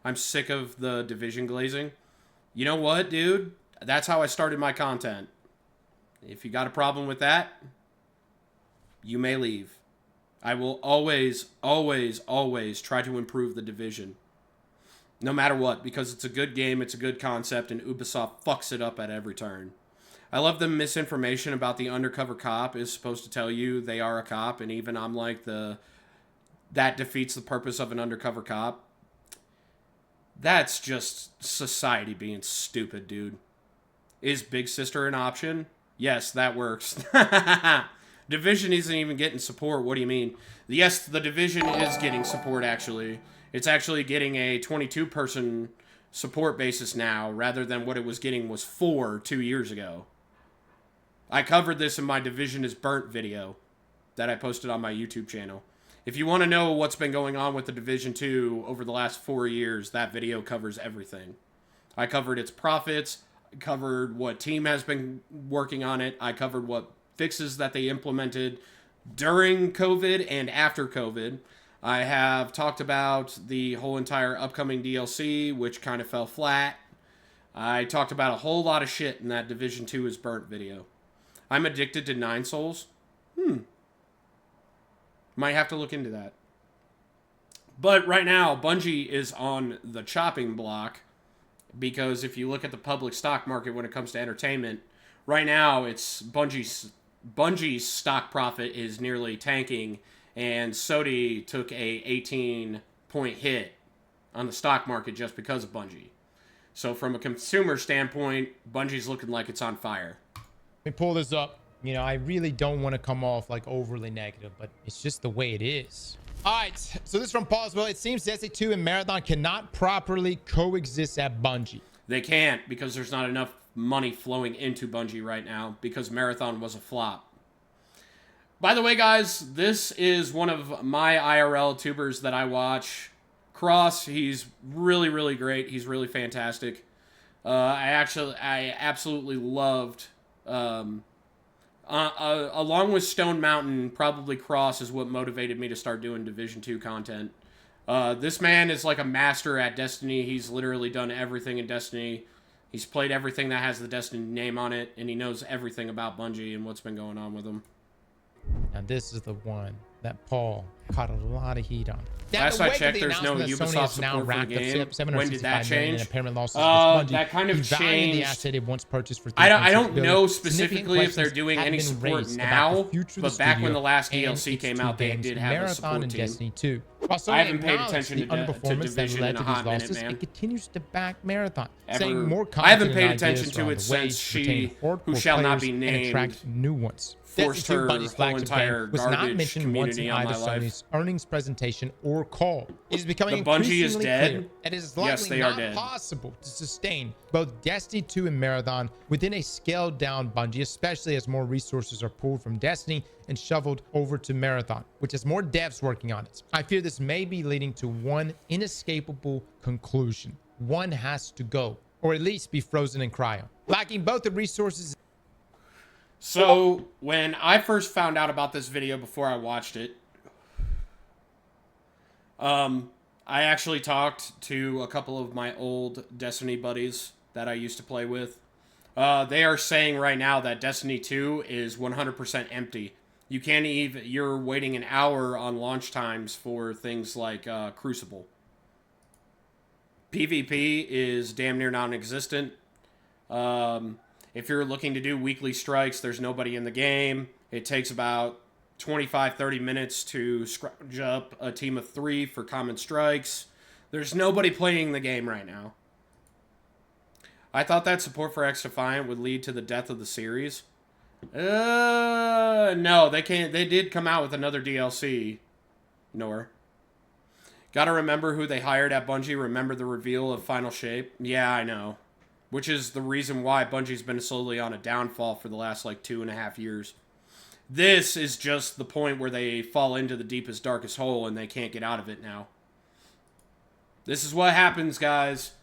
I'm sick of the division glazing. You know what, dude? That's how I started my content. If you got a problem with that, you may leave. I will always, always, always try to improve the division. No matter what, because it's a good game, it's a good concept, and Ubisoft fucks it up at every turn. I love the misinformation about the undercover cop is supposed to tell you they are a cop, and even I'm like, that defeats the purpose of an undercover cop. That's just society being stupid, dude. Is Big Sister an option? Yes, that works. Division isn't even getting support. What do you mean? Yes, the Division is getting support, actually. It's actually getting a 22-person support basis now, rather than what it was getting was 4 2 years ago. I covered this in my Division is Burnt video that I posted on my YouTube channel. If you want to know what's been going on with the Division 2 over the last 4 years, that video covers everything. I covered its profits, I covered what team has been working on it, I covered what fixes that they implemented during COVID and after COVID. I have talked about the whole entire upcoming DLC, which kind of fell flat. I talked about a whole lot of shit in that Division 2 is Burnt video. I'm addicted to 9 Souls. Might have to look into that. But right now, Bungie is on the chopping block, because if you look at the public stock market when it comes to entertainment, right now it's Bungie's stock profit is nearly tanking, and Sony took a 18-point hit on the stock market just because of Bungie. So from a consumer standpoint, Bungie's looking like it's on fire. Let me pull this up. You know, I really don't want to come off like overly negative, but it's just the way it is. All right, so this is from Paul as well. It seems Destiny 2 and Marathon cannot properly coexist at Bungie. They can't, because there's not enough money flowing into Bungie right now, because Marathon was a flop. By the way, guys, this is one of my IRL tubers that I watch. Cross, he's really, really great. He's really fantastic. I absolutely loved... along with Stone Mountain, probably Cross is what motivated me to start doing Division 2 content. This man is like a master at Destiny. He's literally done everything in Destiny. He's played everything that has the Destiny name on it, and he knows everything about Bungie and what's been going on with them. Now this is the one that Paul caught a lot of heat on. Last I checked, there's no Ubisoft support for the game. When did that change? That kind of changed. The asset it once purchased for I don't know specifically if they're doing any support now, but back when the last DLC came out, they did have a support team. Destiny 2. I haven't paid attention to Division in a hot minute, man. It continues to back Marathon. I haven't paid attention to it since she, who shall not be named, new ones. forced her whole entire garbage community on my life. Sony's earnings presentation or call. It is becoming the Bungie is dead. Clear that it is likely not possible to sustain both Destiny 2 and Marathon within a scaled down Bungie, especially as more resources are pulled from Destiny and shoveled over to Marathon, which has more devs working on it. I fear this may be leading to one inescapable conclusion. One has to go, or at least be frozen in cryo. Lacking both the resources. So, when I first found out about this video before I watched it, I actually talked to a couple of my old Destiny buddies that I used to play with. They are saying right now that Destiny 2 is 100% empty. You can't even, you're waiting an hour on launch times for things like Crucible. PvP is damn near non-existent. If you're looking to do weekly strikes, there's nobody in the game. It takes about 25-30 minutes to scrounge up a team of 3 for common strikes. There's nobody playing the game right now. I thought that support for X-Defiant would lead to the death of the series. No, they can't. They did come out with another DLC. Nor. Gotta remember who they hired at Bungie. Remember the reveal of Final Shape? Yeah, I know. Which is the reason why Bungie's been slowly on a downfall for the last, like, 2.5 years. This is just the point where they fall into the deepest, darkest hole and they can't get out of it now. This is what happens, guys.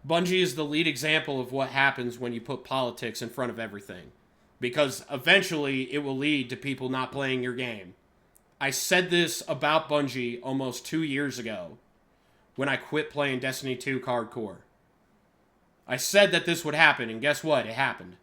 Bungie is the lead example of what happens when you put politics in front of everything. Because eventually it will lead to people not playing your game. I said this about Bungie almost 2 years ago. when I quit playing Destiny 2 hardcore. I said that this would happen, and guess what? It happened.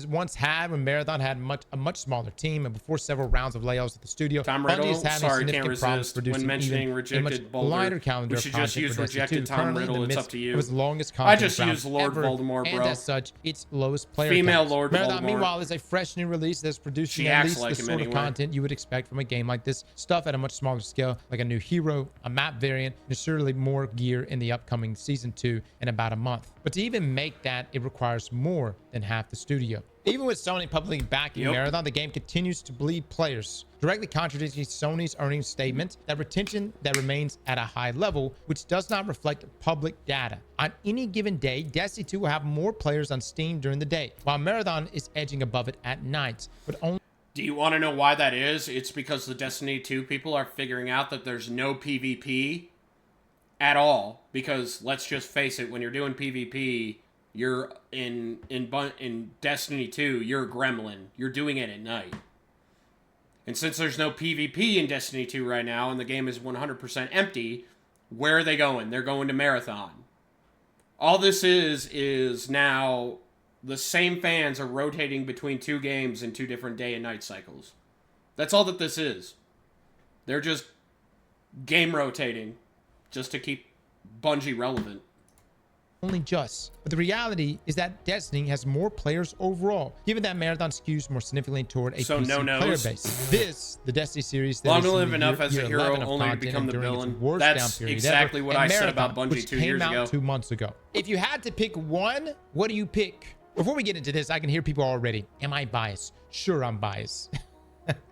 Once had when Marathon had a much smaller team and before several rounds of layoffs at the studio. Tom Riddle, sorry, can't resist. When mentioning rejected Boulder, we should just use rejected Tom Riddle. It's up to you. Longest I just use Lord Voldemort, bro. And as such, its lowest player Female counts. Lord Marathon, Voldemort. meanwhile, is a fresh new release that's producing at least the sort of content you would expect from a game like this. Stuff at a much smaller scale, like a new hero, a map variant, and surely more gear in the upcoming Season 2 in about a month. But to even make that, it requires more than half the studio. Even with Sony publicly backing Marathon, the game continues to bleed players, directly contradicting Sony's earnings statement that retention that remains at a high level, which does not reflect public data. On any given day, Destiny 2 will have more players on Steam during the day, while Marathon is edging above it at night. But only. Do you want to know why that is? It's because the Destiny 2 people are figuring out that there's no PvP at all. Because let's just face it, when you're doing PvP, you're in Destiny 2, you're a gremlin. You're doing it at night. And since there's no PvP in Destiny 2 right now, and the game is 100% empty, where are they going? They're going to Marathon. All this is now the same fans are rotating between two games in two different day and night cycles. That's all that this is. They're just game rotating just to keep Bungie relevant. Only just. But the reality is that Destiny has more players overall, given that Marathon skews more significantly toward a PC player base. This, the Destiny series, long to live enough as a hero, only to become the villain. That's exactly what I said about Bungie 2 years ago. 2 months ago. If you had to pick one, what do you pick? Before we get into this, I can hear people already. Am I biased? Sure, I'm biased.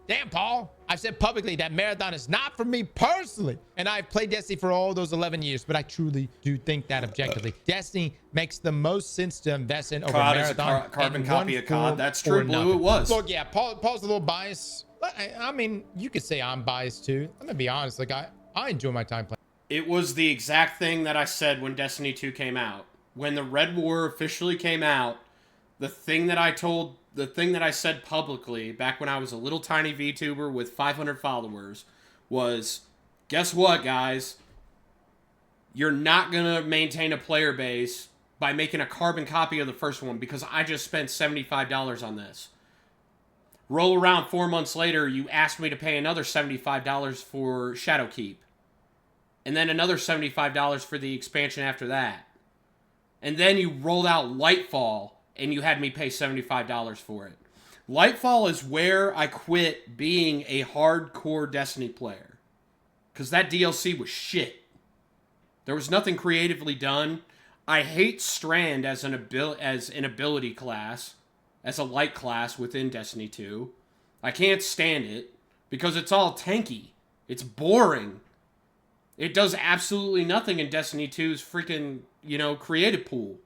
Damn, Paul. I've said publicly that Marathon is not for me personally. And I've played Destiny for all those 11 years, but I truly do think that objectively. Destiny makes the most sense to invest in over Marathon. Is a carbon copy of COD. That's true, Blue. It was. Look, yeah, Paul's a little biased. I mean, you could say I'm biased too. I'm going to be honest. Like, I enjoy my time playing. It was the exact thing that I said when Destiny 2 came out. When the Red War officially came out, the thing that I said publicly back when I was a little tiny VTuber with 500 followers was, guess what, guys? You're not going to maintain a player base by making a carbon copy of the first one because I just spent $75 on this. Roll around 4 months later, you asked me to pay another $75 for Shadowkeep. And then another $75 for the expansion after that. And then you rolled out Lightfall, and you had me pay $75 for it. Lightfall is where I quit being a hardcore Destiny player. Because that DLC was shit. There was nothing creatively done. I hate Strand as an ability class, as a light class within Destiny 2. I can't stand it, because it's all tanky. It's boring. It does absolutely nothing in Destiny 2's freaking, creative pool.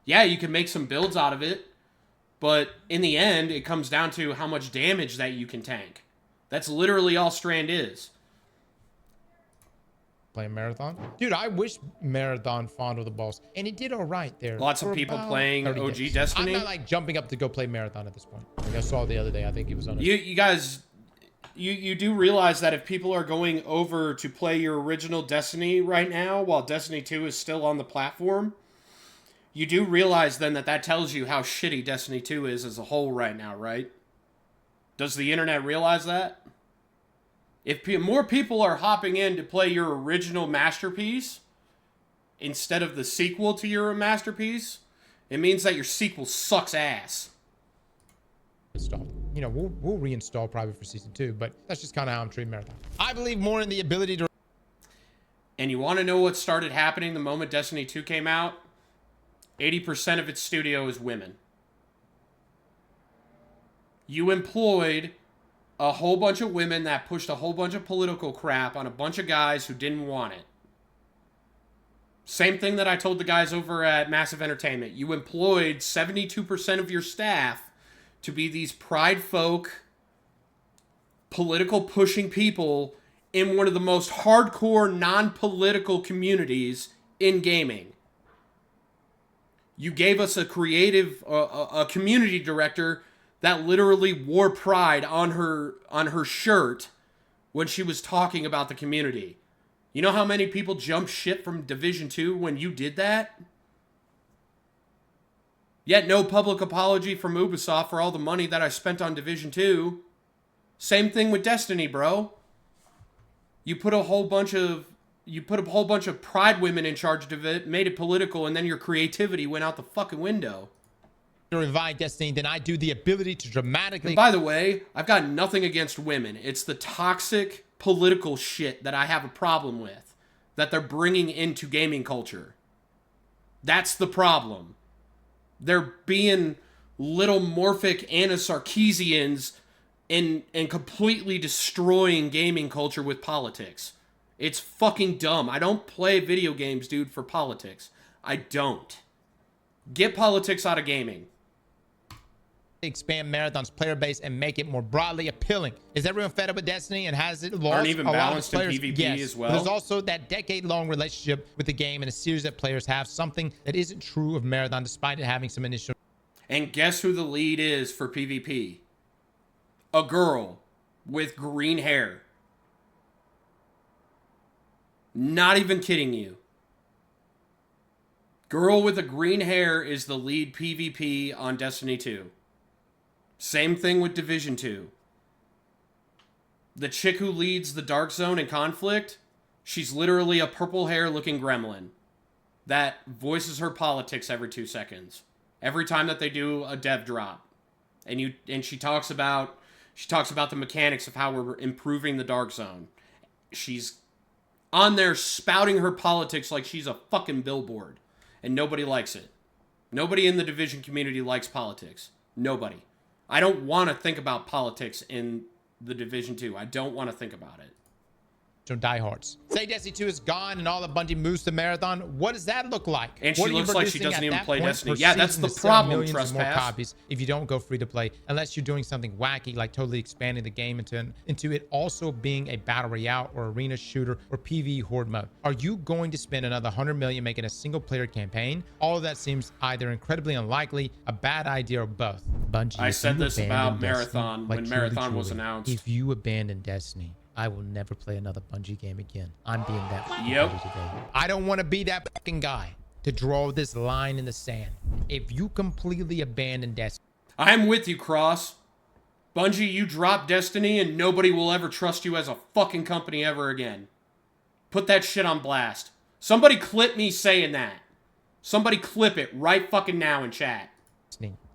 Yeah, you can make some builds out of it, but in the end, it comes down to how much damage that you can tank. That's literally all Strand is. Playing Marathon? Dude, I wish Marathon fondled the balls, and it did all right there. Lots of people playing OG days. Destiny. I'm not like jumping up to go play Marathon at this point. Like I saw the other day, I think it was on. You guys, you do realize that if people are going over to play your original Destiny right now, while Destiny 2 is still on the platform, you do realize then that tells you how shitty Destiny 2 is as a whole right now, right? Does the internet realize that? If more people are hopping in to play your original masterpiece instead of the sequel to your masterpiece, it means that your sequel sucks ass. Installed. We'll reinstall probably for Season 2, but that's just kind of how I'm treating Marathon. I believe more in the ability to... And you want to know what started happening the moment Destiny 2 came out? 80% of its studio is women. You employed a whole bunch of women that pushed a whole bunch of political crap on a bunch of guys who didn't want it. Same thing that I told the guys over at Massive Entertainment. You employed 72% of your staff to be these pride folk, political pushing people in one of the most hardcore non-political communities in gaming. You gave us a creative, a community director that literally wore pride on her shirt when she was talking about the community. You know how many people jumped ship from Division 2 when you did that? Yet no public apology from Ubisoft for all the money that I spent on Division 2. Same thing with Destiny, bro. You put a whole bunch of Pride women in charge of it, made it political, and then your creativity went out the fucking window. To revive Destiny, then I do the ability to dramatically... And by the way, I've got nothing against women. It's the toxic political shit that I have a problem with, that they're bringing into gaming culture. That's the problem. They're being little morphic Anna Sarkeesians and completely destroying gaming culture with politics. It's fucking dumb. I don't play video games, dude, for politics. I don't. Get politics out of gaming. Expand Marathon's player base and make it more broadly appealing. Is everyone fed up with Destiny and has it lost Aren't even a lot of balanced in players? PvP Yes. as well? But there's also that decade-long relationship with the game and a series that players have, something that isn't true of Marathon despite it having some initial... And guess who the lead is for PvP? A girl with green hair. Not even kidding you. Girl with the green hair is the lead PvP on Destiny 2. Same thing with Division 2. The chick who leads the Dark Zone in Conflict, she's literally a purple hair looking gremlin that voices her politics every 2 seconds. Every time that they do a dev drop. And she talks about the mechanics of how we're improving the Dark Zone. She's on there spouting her politics like she's a fucking billboard. And nobody likes it. Nobody in the Division community likes politics. Nobody. I don't want to think about politics in the Division 2. I don't want to think about it. Diehards. Say Destiny 2 is gone and all of Bungie moves to Marathon. What does that look like? And she looks like she doesn't even play Destiny. Yeah, that's the problem, Trespass. More Trespass. copies if you don't go free to play, unless you're doing something wacky like totally expanding the game into it also being a battle royale or arena shooter or PvE horde mode. Are you going to spend another 100 million making a single player campaign? All of that seems either incredibly unlikely, a bad idea, or both. Bungie, I said this about Destiny, Marathon when Marathon was announced. If you abandon Destiny, I will never play another Bungie game again. I'm being that Yep. today. I don't want to be that fucking guy to draw this line in the sand. If you completely abandon Destiny, I'm with you, Cross. Bungie, you drop Destiny and nobody will ever trust you as a fucking company ever again. Put that shit on blast. Somebody clip me saying that. Somebody clip it right fucking now in chat.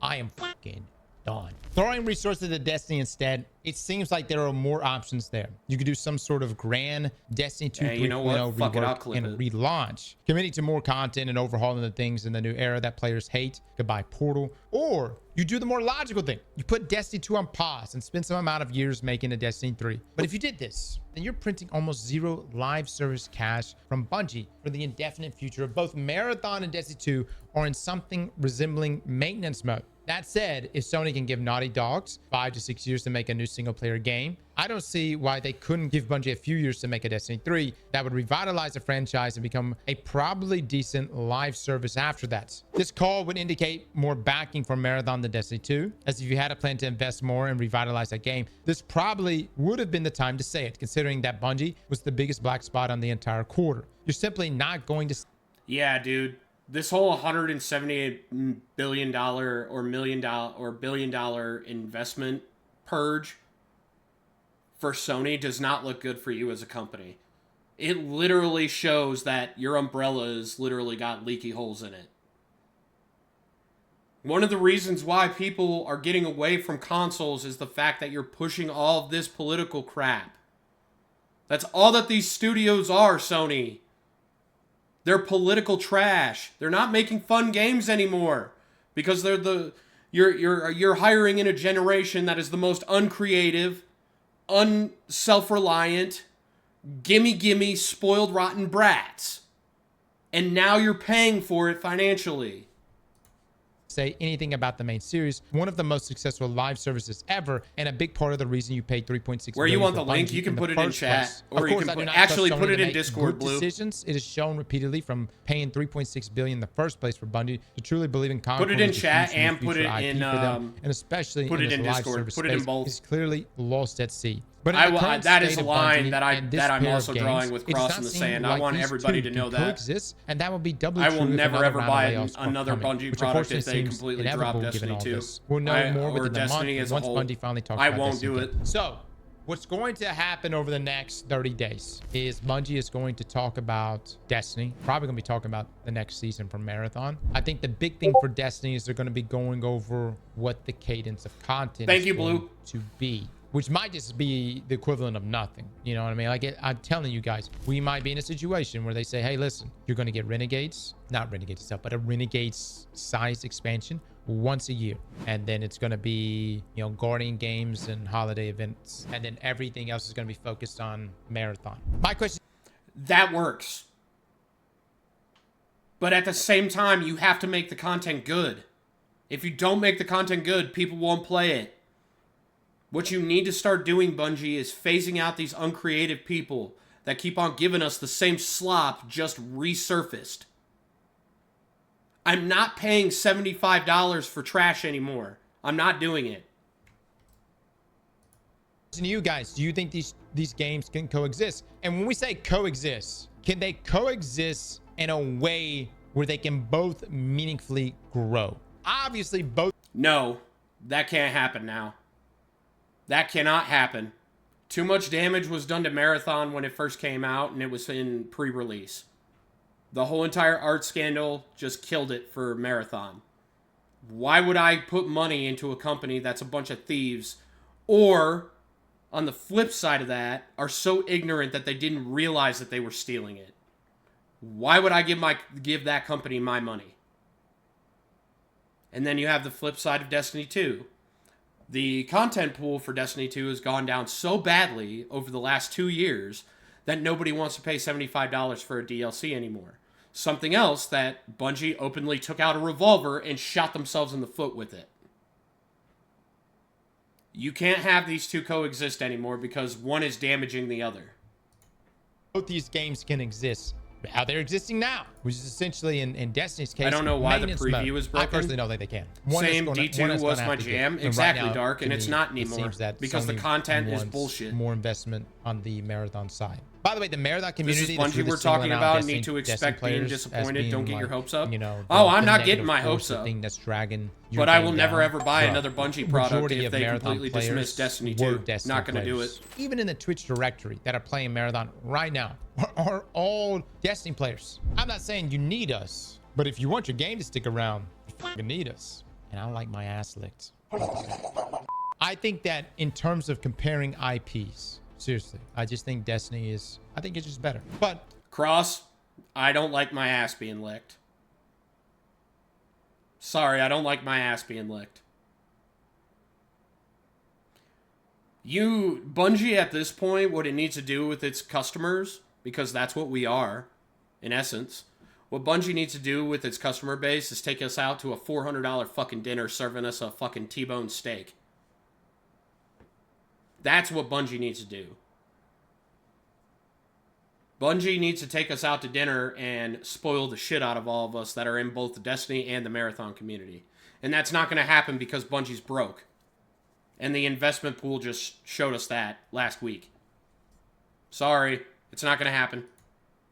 I am fucking done. Throwing resources at Destiny instead, it seems like there are more options there. You could do some sort of grand Destiny 2 Hey, you know what? Fuck it, I'll rework clip and it. relaunch. Committing to more content and overhauling the things in the new era that players hate. Goodbye Portal. Or you do the more logical thing. You put Destiny 2 on pause and spend some amount of years making a Destiny 3. But if you did this, then you're printing almost zero live service cash from Bungie for the indefinite future of both Marathon and Destiny 2 or in something resembling maintenance mode. That said, if Sony can give Naughty Dogs 5 to 6 years to make a new single-player game, I don't see why they couldn't give Bungie a few years to make a Destiny 3 that would revitalize the franchise and become a probably decent live service after that. This call would indicate more backing for Marathon than Destiny 2, as if you had a plan to invest more and revitalize that game, this probably would have been the time to say it, considering that Bungie was the biggest black spot on the entire quarter. You're simply not going to... Yeah, dude. This whole $178 billion or billion dollar investment purge for Sony does not look good for you as a company. It literally shows that your umbrella has literally got leaky holes in it. One of the reasons why people are getting away from consoles is the fact that you're pushing all of this political crap. That's all that these studios are, Sony. They're political trash. They're not making fun games anymore because you're hiring in a generation that is the most uncreative, unself-reliant, gimme, spoiled, rotten brats. And now you're paying for it financially. Say anything about the main series, one of the most successful live services ever, and a big part of the reason you paid 3.6 where you want the link, you can put it in chat, or you can actually put it in Discord, Blue. Decisions. It is shown repeatedly from paying 3.6 billion in the first place for Bungie to truly believing Concord. Put it in chat and put it in and especially put in it in live Discord. service Put it in space both. is clearly lost at sea. But that is a line that I'm also games, drawing with cross in the sand. I want everybody to know that. Coexist, and that will be doubly I will true never ever buy another Bungie product if they completely drop Destiny 2. We'll know more within the Destiny month as a once whole. Bungie finally talks I about won't Destiny do it. So, what's going to happen over the next 30 days is Bungie is going to talk about Destiny. Probably going to be talking about the next season for Marathon. I think the big thing for Destiny is they're going to be going over what the cadence of content is going to be, which might just be the equivalent of nothing. You know what I mean? Like, I'm telling you guys, we might be in a situation where they say, hey, listen, you're going to get Renegades, not Renegades itself, but a Renegades size expansion once a year. And then it's going to be, you know, Guardian games and holiday events. And then everything else is going to be focused on Marathon. My question. That works. But at the same time, you have to make the content good. If you don't make the content good, people won't play it. What you need to start doing, Bungie, is phasing out these uncreative people that keep on giving us the same slop just resurfaced. I'm not paying $75 for trash anymore. I'm not doing it. To you guys, do you think these games can coexist? And when we say coexist, can they coexist in a way where they can both meaningfully grow? Obviously, both. No, that can't happen now. That cannot happen. Too much damage was done to Marathon when it first came out, and it was in pre-release. The whole entire art scandal just killed it for Marathon. Why would I put money into a company that's a bunch of thieves, or, on the flip side of that, are so ignorant that they didn't realize that they were stealing it? Why would I give that company my money? And then you have the flip side of Destiny 2. The content pool for Destiny 2 has gone down so badly over the last 2 years that nobody wants to pay $75 for a DLC anymore. Something else that Bungie openly took out a revolver and shot themselves in the foot with it. You can't have these two coexist anymore because one is damaging the other. Both these games can exist. How they're existing now, which is essentially in Destiny's case. I don't know why the preview is broken. I personally know that they can. Same, D2 was my jam. Exactly, right now, Dark, and it's not anymore because the content is bullshit. More investment on the Marathon side. By the way, the Marathon community. This is Bungie really we're talking about. Need to expect being disappointed. Don't get your hopes up. I'm not getting my hopes up. Thing that's dragging. But I will never ever buy another Bungie product if they completely dismiss Destiny 2. Not going to do it. Even in the Twitch directory that are playing Marathon right now are all Destiny players. I'm not saying you need us, but if you want your game to stick around, you fucking need us. And I don't like my ass licked. I think that in terms of comparing IPs, seriously, I just think Destiny is, I think it's just better. But Cross, I don't like my ass being licked. Sorry, I don't like my ass being licked. Bungie at this point, what it needs to do with its customers, because that's what we are, in essence, what Bungie needs to do with its customer base is take us out to a $400 fucking dinner serving us a fucking T-bone steak. That's what Bungie needs to do. Bungie needs to take us out to dinner and spoil the shit out of all of us that are in both the Destiny and the Marathon community. And that's not going to happen because Bungie's broke. And the investment pool just showed us that last week. Sorry, it's not going to happen.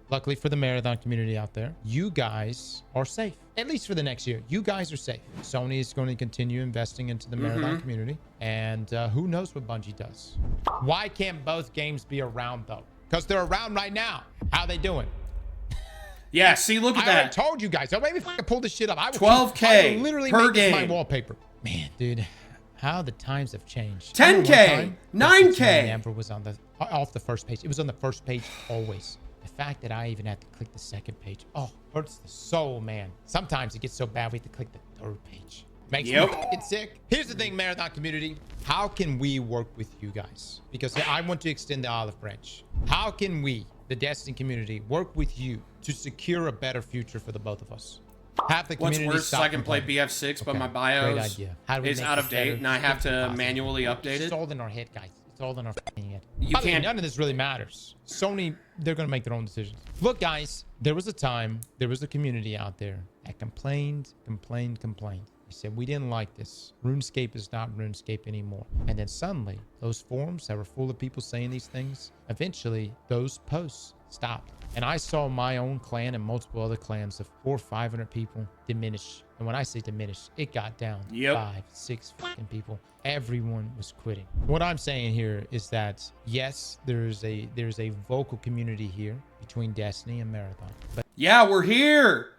Luckily for the Marathon community out there, you guys are safe. At least for the next year. You guys are safe. Sony is going to continue investing into the Marathon community. And who knows what Bungie does. Why can't both games be around, though? Because they're around right now. How are they doing? Yeah, see, look at that. I told you guys. Don't make me fucking pull this shit up. I will 12K I will literally per make this game. my wallpaper. Man, dude. How the times have changed. 10K, 9K. Never was on off the first page. It was on the first page always. The fact that I even had to click the second page, hurts the soul, man. Sometimes it gets so bad we have to click the third page. Makes me get sick. Here's the thing, Marathon community. How can we work with you guys? Because I want to extend the olive branch. How can we, the Destiny community, work with you to secure a better future for the both of us? Have the community. What's worse is I can play BF6, but my BIOS is out of date, and I have to manually update it. It's all in our head, guys. It's all in our head. You can't. None of this really matters. Sony, they're going to make their own decisions. Look, guys, there was a time, there was a community out there that complained. He said, we didn't like this. RuneScape is not RuneScape anymore. And then suddenly, those forums that were full of people saying these things, eventually those posts stopped. And I saw my own clan and multiple other clans of 400 or 500 people diminish. And when I say diminish, it got down 5, 6 fucking people. Everyone was quitting. What I'm saying here is that yes, there's a vocal community here between Destiny and Marathon. But yeah, we're here.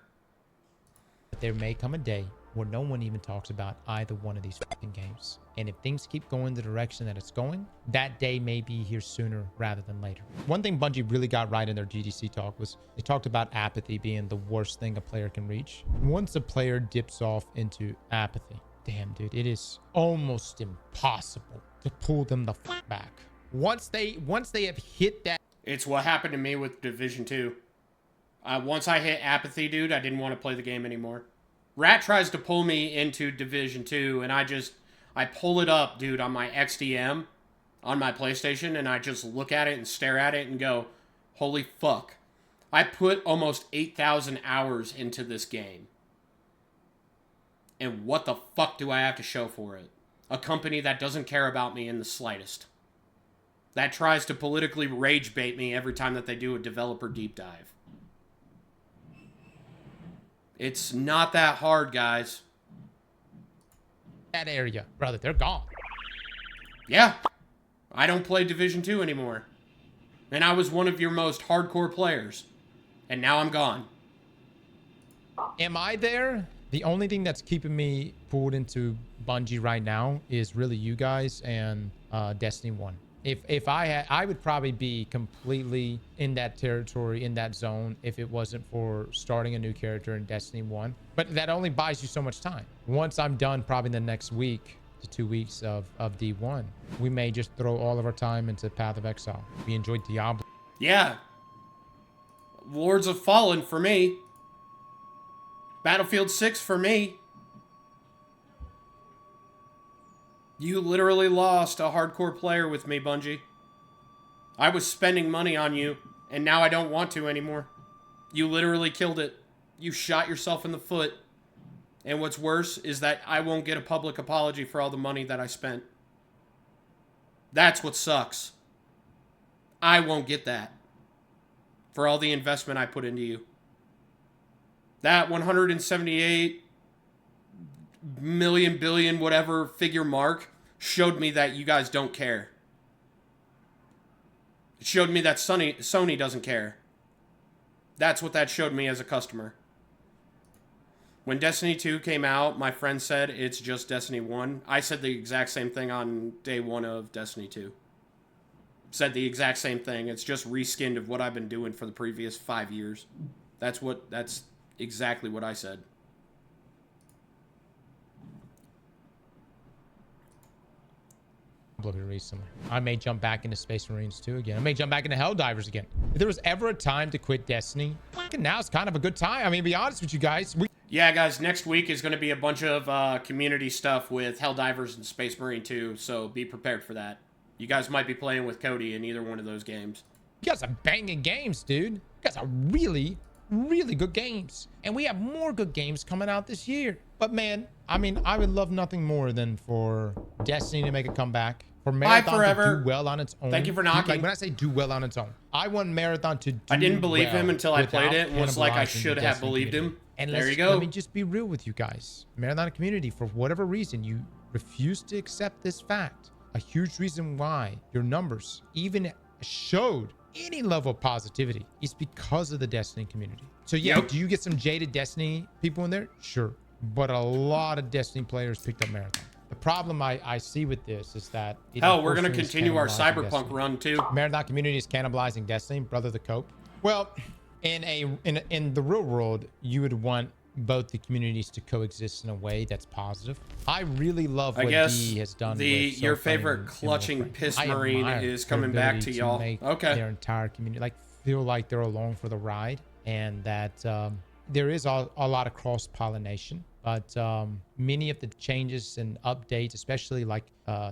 There may come a day where no one even talks about either one of these fucking games. And if things keep going the direction that it's going, that day may be here sooner rather than later. One thing Bungie really got right in their GDC talk was they talked about apathy being the worst thing a player can reach. Once a player dips off into apathy, damn dude, it is almost impossible to pull them the fuck back. Once they have hit that. It's what happened to me with Division 2. Once I hit apathy, dude, I didn't want to play the game anymore. Rat tries to pull me into Division 2, and I pull it up, dude, on my XDM, on my PlayStation, and I just look at it and stare at it and go, holy fuck. I put almost 8,000 hours into this game. And what the fuck do I have to show for it? A company that doesn't care about me in the slightest. That tries to politically rage bait me every time that they do a developer deep dive. It's not that hard, guys. That area, brother, they're gone. Yeah. I don't play Division 2 anymore. And I was one of your most hardcore players. And now I'm gone. Am I there? The only thing that's keeping me pulled into Bungie right now is really you guys and Destiny 1. If I had, I would probably be completely in that territory, in that zone, if it wasn't for starting a new character in Destiny 1. But that only buys you so much time. Once I'm done, probably the next week to 2 weeks of D1, we may just throw all of our time into Path of Exile. We enjoyed Diablo. Yeah. Lords of Fallen for me. Battlefield 6 for me. You literally lost a hardcore player with me, Bungie. I was spending money on you, and now I don't want to anymore. You literally killed it. You shot yourself in the foot. And what's worse is that I won't get a public apology for all the money that I spent. That's what sucks. I won't get that. For all the investment I put into you. That 178 million, billion, whatever figure mark showed me that you guys don't care. It showed me that Sony doesn't care. That's what that showed me as a customer. When Destiny 2 came out, my friend said it's just Destiny 1. I said the exact same thing on day 1 of Destiny 2. Said the exact same thing. It's just reskinned of what I've been doing for the previous 5 years. That's exactly what I said. Recently, I may jump back into Space Marines 2 again. I may jump back into Helldivers again. If there was ever a time to quit Destiny, now's kind of a good time. I mean, to be honest with you guys. Yeah, guys, next week is going to be a bunch of community stuff with Helldivers and Space Marine 2, so be prepared for that. You guys might be playing with Cody in either one of those games. You guys are banging games, dude. You guys are really, really good games. And we have more good games coming out this year. But man, I mean, I would love nothing more than for Destiny to make a comeback. For Marathon to do well on its own. Thank you for knocking. Like when I say do well on its own, I want Marathon to do I didn't believe well him until I played it and was like, I should have believed him. And there you go. Let me just be real with you guys. Marathon community, for whatever reason, you refuse to accept this fact. A huge reason why your numbers even showed any level of positivity is because of the Destiny community. So yeah, do you get some jaded Destiny people in there? Sure. But a lot of Destiny players picked up Marathon. The problem I see with this is that... Hell, we're going to continue our Cyberpunk run, too. Marathon community is cannibalizing Destiny, brother the cope. Well, in the real world, you would want both the communities to coexist in a way that's positive. I really love what D has done. Your favorite clutching piss marine is coming back to y'all. Okay. Their entire community, like, feel like they're along for the ride, and that there is a lot of cross-pollination. But many of the changes and updates, especially like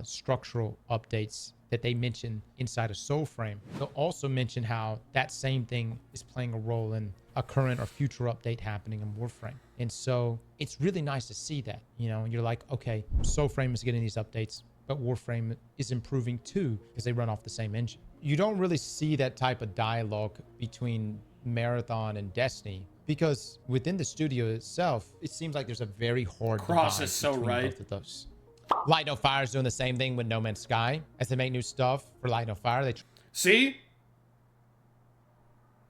structural updates, that they mention inside of Soulframe, they'll also mention how that same thing is playing a role in a current or future update happening in Warframe. And so it's really nice to see that, you know, you're like, okay, Soulframe is getting these updates, but Warframe is improving too because they run off the same engine. You don't really see that type of dialogue between Marathon and Destiny because within the studio itself, it seems like there's a very hard Cross divide is so between right. both of those. Light No Fire is doing the same thing with No Man's Sky. As they make new stuff for Light No Fire, they See?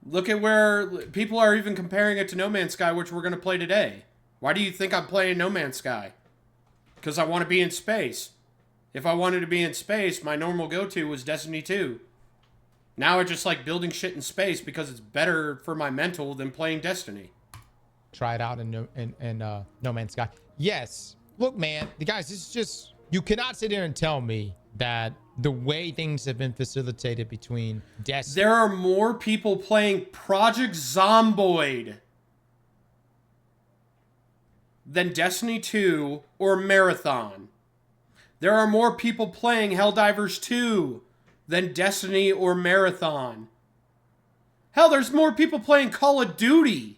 Look at where people are even comparing it to No Man's Sky, which we're going to play today. Why do you think I'm playing No Man's Sky? Because I want to be in space. If I wanted to be in space, my normal go-to was Destiny 2. Now I just like building shit in space because it's better for my mental than playing Destiny. try it out in No Man's Sky. Yes. Look, man, the guys, it's just, you cannot sit here and tell me that the way things have been facilitated between Destiny. There are more people playing Project Zomboid than Destiny 2 or Marathon. There are more people playing Helldivers 2 than Destiny or Marathon. Hell, there's more people playing Call of Duty.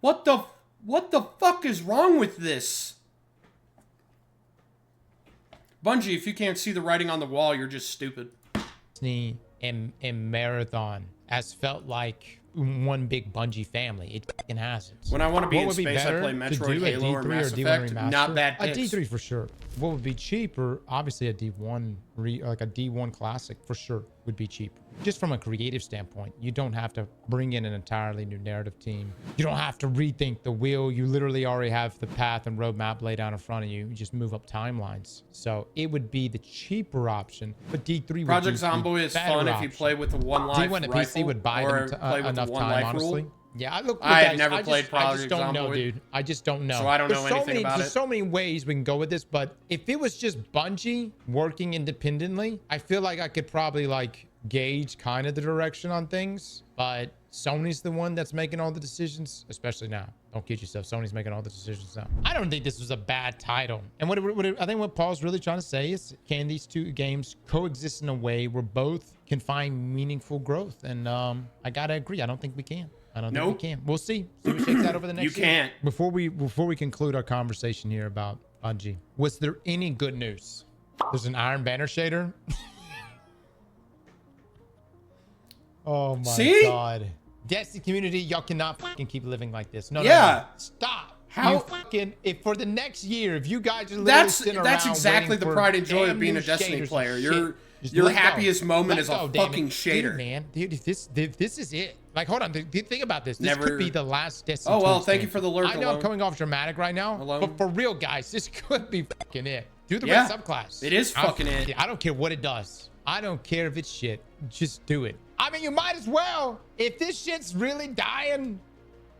What the fuck is wrong with this? Bungie, if you can't see the writing on the wall, you're just stupid. Destiny and Marathon has felt like one big Bungie family. It fucking hasn't. When I want to be in space, I play Metroid, Halo, or Mass Effect. Not bad picks. A D3 for sure. What would be cheaper? Obviously, a D1, like a D1 classic for sure would be cheaper. Just from a creative standpoint, you don't have to bring in an entirely new narrative team. You don't have to rethink the wheel. You literally already have the path and roadmap laid out in front of you. You just move up timelines. So it would be the cheaper option. But D3 would Project Zomboid is fun if you play with the one life D1 rifle, PC would buy or them play with enough the one time, life honestly. rule. Yeah, look, I guys, have never played Project I just don't know, Zomboid. dude. I just don't know. So I don't know anything about There's it. so many ways we can go with this, but if it was just Bungie working independently, I feel like I could probably like gauge kind of the direction on things. But Sony's the one that's making all the decisions, especially now. Don't kid yourself. Sony's making all the decisions now. I don't think this was a bad title. And I think what Paul's really trying to say is, can these two games coexist in a way where both can find meaningful growth? And I gotta agree. I don't think we can. I don't think we can. We'll see. See what shakes out over the next year. You can't. Before we conclude our conversation here about Bungie, was there any good news? There's an Iron Banner shader. Oh my God. Destiny community, y'all cannot fucking keep living like this. No, no. Stop. How fucking, if for the next year, if you guys are literally sitting around that's exactly the pride and joy of being a Destiny player. Your happiest moment is a fucking shader. Dude, man, dude, this is it. Like, hold on, think about this. This could be the last Destiny. Oh well, thank you for the alert. I know I'm coming off dramatic right now, but for real, guys, this could be fucking it. Do the red subclass. It is fucking it. I don't care what it does. I don't care if it's shit. Just do it. I mean, you might as well. If this shit's really dying,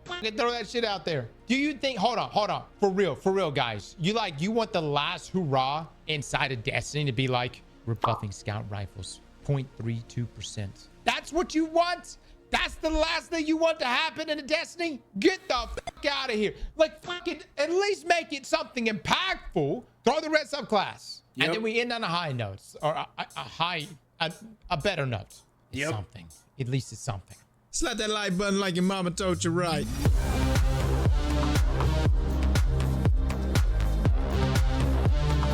fucking throw that shit out there. Do you think, hold on. For real, guys. You want the last hurrah inside of Destiny to be like, rebuffing scout rifles, 0.32%. That's what you want? That's the last thing you want to happen in a Destiny? Get the fuck out of here. Like, fucking, at least make it something impactful. Throw the red subclass. Yep. And then we end on a high note, or a better note. It's something. At least it's something. Slap that like button like your mama told you right.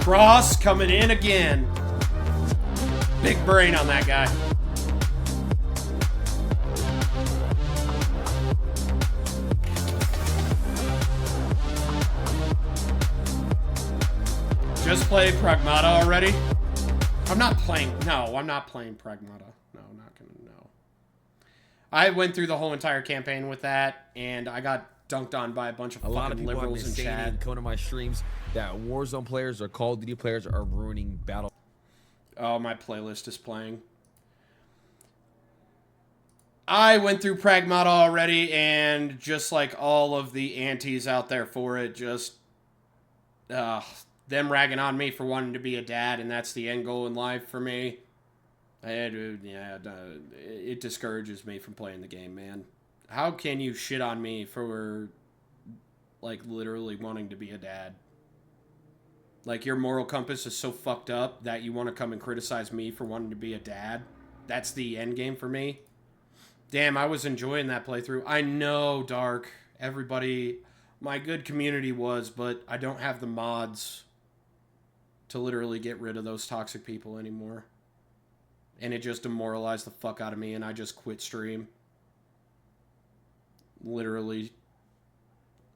Cross coming in again. Big brain on that guy. Just played Pragmata already? I'm not playing Pragmata. No, not gonna, no. I went through the whole entire campaign with that, and I got dunked on by a bunch of fucking liberals in chat. Coming to my streams that Warzone players or Call of Duty players are ruining battle. Oh, my playlist is playing. I went through Pragmata already, and just like all of the antis out there for it, just them ragging on me for wanting to be a dad, and that's the end goal in life for me. It discourages me from playing the game, man. How can you shit on me for, like, literally wanting to be a dad? Like, your moral compass is so fucked up that you want to come and criticize me for wanting to be a dad. That's the end game for me. Damn, I was enjoying that playthrough. I know, Dark. Everybody, my good community was, but I don't have the mods to literally get rid of those toxic people anymore. And it just demoralized the fuck out of me, and I just quit stream. Literally.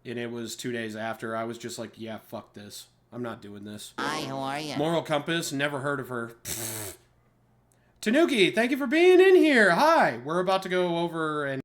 And it was 2 days after. I was just like, yeah, fuck this. I'm not doing this. Hi, how are you? Moral Compass, never heard of her. Tanuki, thank you for being in here. Hi. We're about to go over and